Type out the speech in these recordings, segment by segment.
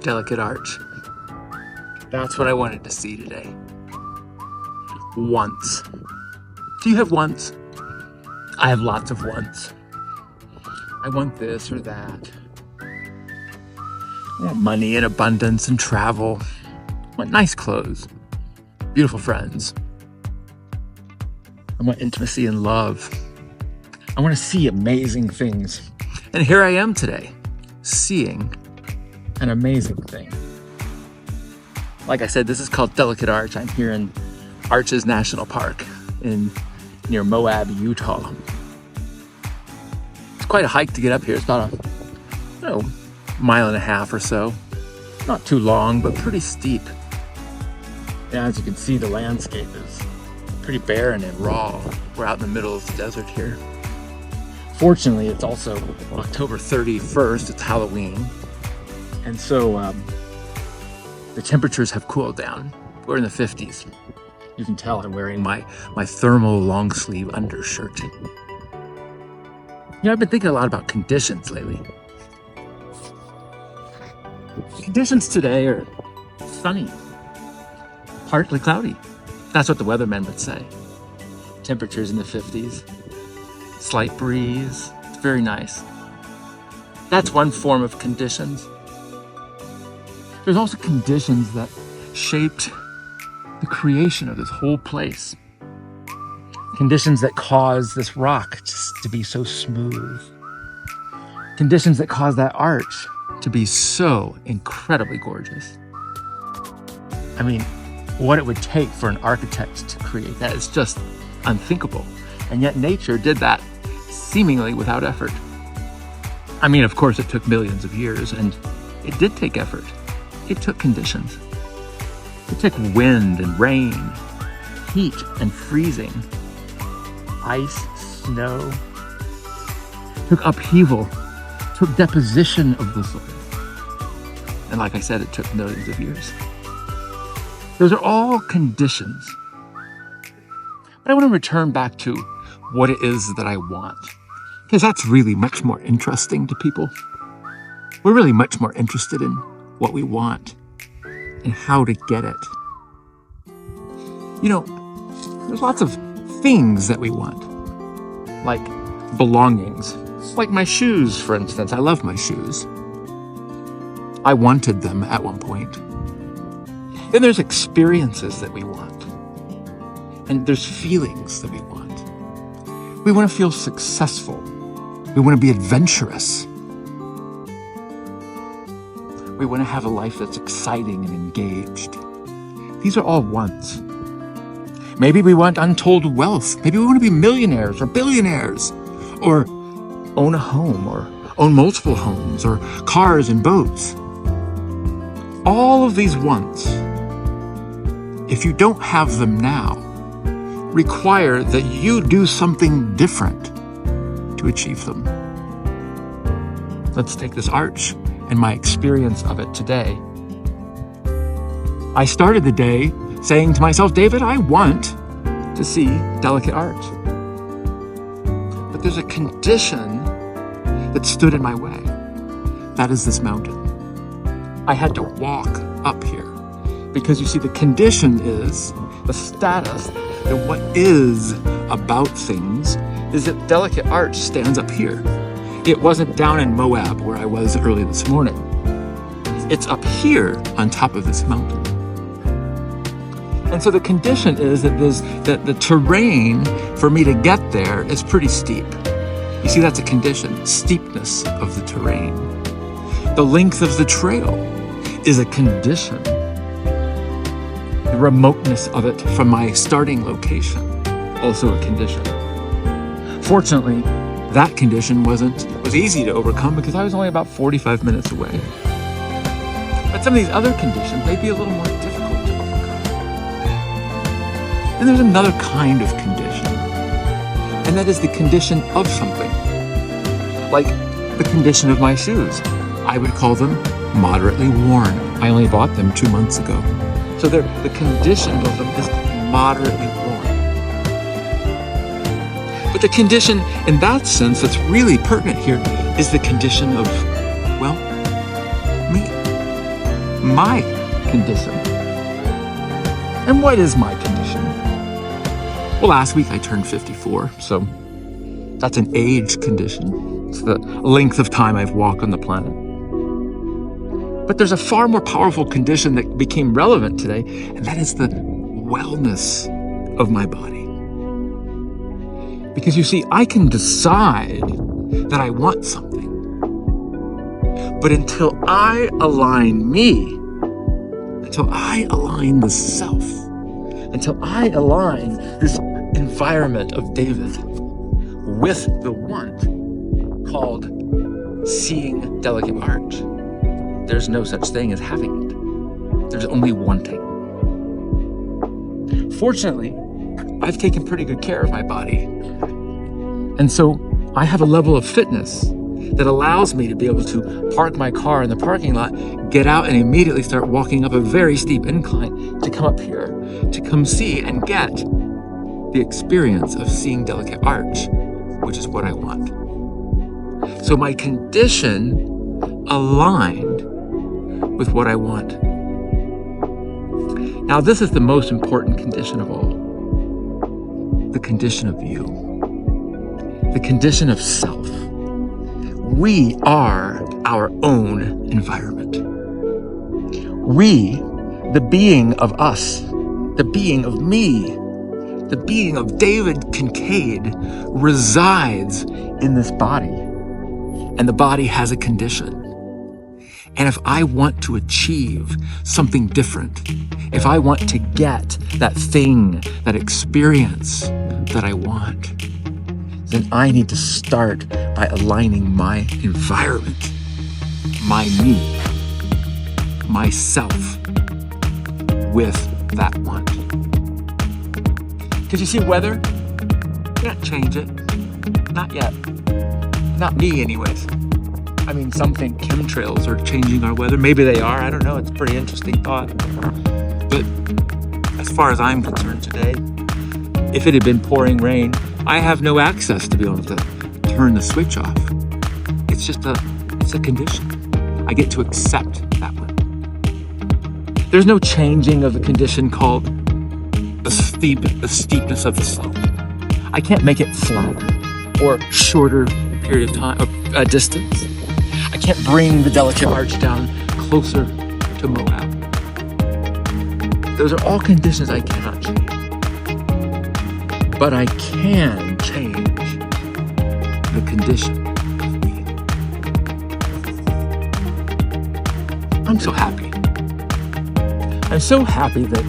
Delicate Arch. That's what I wanted to see today. Once. Do you have wants? I have lots of wants. I want this or that. I want money and abundance and travel. I want nice clothes, beautiful friends. I want intimacy and love. I want to see amazing things. And here I am today, seeing an amazing thing. Like I said, this is called Delicate Arch. I'm here in Arches National Park near Moab, Utah. It's quite a hike to get up here. It's about a mile and a half or so. Not too long, but pretty steep. And as you can see, the landscape is pretty barren and raw. We're out in the middle of the desert here. Fortunately, it's also October 31st. It's Halloween. And so the temperatures have cooled down. We're in the 50s. You can tell I'm wearing my thermal long sleeve undershirt. I've been thinking a lot about conditions lately. Conditions today are sunny, partly cloudy. That's what the weathermen would say. Temperatures in the 50s, slight breeze. It's very nice. That's one form of conditions. There's also conditions that shaped the creation of this whole place. Conditions that cause this rock just to be so smooth. Conditions that cause that arch to be so incredibly gorgeous. I mean, what it would take for an architect to create that is just unthinkable. And yet nature did that seemingly without effort. I mean, of course, it took millions of years, and it did take effort. It took conditions. It took wind and rain, heat and freezing, ice, snow. It took upheaval, took deposition of the soil. And like I said, it took millions of years. Those are all conditions. But I want to return back to what it is that I want, because that's really much more interesting to people. We're really much more interested in what we want and how to get it. There's lots of things that we want, like belongings, like my shoes, for instance. I love my shoes. I wanted them at one point. Then there's experiences that we want, and there's feelings that we want. We want to feel successful. We want to be adventurous. We want to have a life that's exciting and engaged. These are all wants. Maybe we want untold wealth. Maybe we want to be millionaires or billionaires, or own a home, or own multiple homes, or cars and boats. All of these wants, if you don't have them now, require that you do something different to achieve them. Let's take this arch and my experience of it today. I started the day saying to myself, David, I want to see Delicate Arch. But there's a condition that stood in my way. That is this mountain. I had to walk up here because you see, the condition is the status, and what is about things is that Delicate Arch stands up here. It wasn't down in Moab where I was early this morning. It's up here on top of this mountain. And so the condition is that the terrain for me to get there is pretty steep. You see, that's a condition, steepness of the terrain. The length of the trail is a condition. The remoteness of it from my starting location, also a condition. Fortunately, that condition was easy to overcome because I was only about 45 minutes away. But some of these other conditions may be a little more difficult to overcome. And there's another kind of condition, and that is the condition of something. Like the condition of my shoes. I would call them moderately worn. I only bought them 2 months ago. So the condition of them is moderately worn. But the condition in that sense that's really pertinent here is the condition of, well, me. my condition. And what is my condition? Well, last week I turned 54, so that's an age condition. It's the length of time I've walked on the planet. But there's a far more powerful condition that became relevant today, and that is the wellness of my body. Because you see, I can decide that I want something, but until I align me, until I align the self, until I align this environment of David with the want called seeing delicate art, there's no such thing as having it. There's only wanting. Fortunately, I've taken pretty good care of my body. And so I have a level of fitness that allows me to be able to park my car in the parking lot, get out and immediately start walking up a very steep incline to come up here, to come see and get the experience of seeing delicate art, which is what I want. So my condition aligned with what I want. Now, this is the most important condition of all. The condition of you. The condition of self. We are our own environment. We, the being of us, the being of me, the being of David Kincaid, resides in this body. And the body has a condition. And if I want to achieve something different, if I want to get that thing, that experience that I want, then I need to start by aligning my environment, my me, myself, with that want. Because you see, weather, can't change it. Not yet. Not me, anyways. I mean, some think chemtrails are changing our weather. Maybe they are. I don't know. It's a pretty interesting thought. But as far as I'm concerned today, if it had been pouring rain, I have no access to be able to turn the switch off. It's a condition. I get to accept that one. There's no changing of the condition called the steepness of the slope. I can't make it flatter or shorter period of time or distance. I can't bring the delicate arch down closer to Moab. Those are all conditions I cannot change. But I can change the condition of me. I'm so happy. I'm so happy that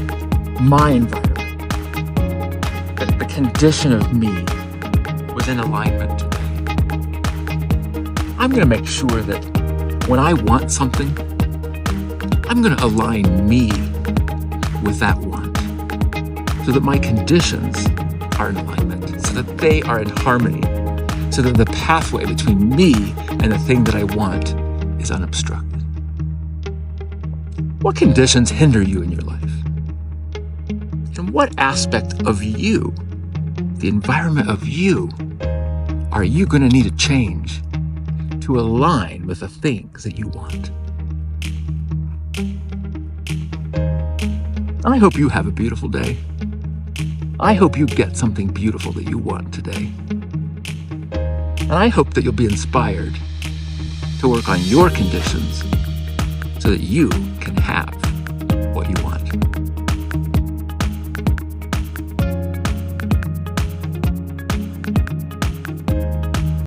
my environment, that the condition of me was in alignment today. I'm going to make sure that when I want something, I'm going to align me with that want so that my conditions are in alignment, so that they are in harmony, so that the pathway between me and the thing that I want is unobstructed. What conditions hinder you in your life? And what aspect of you, the environment of you, are you going to need to change to align with the things that you want? I hope you have a beautiful day. I hope you get something beautiful that you want today. And I hope that you'll be inspired to work on your conditions so that you can have what you want.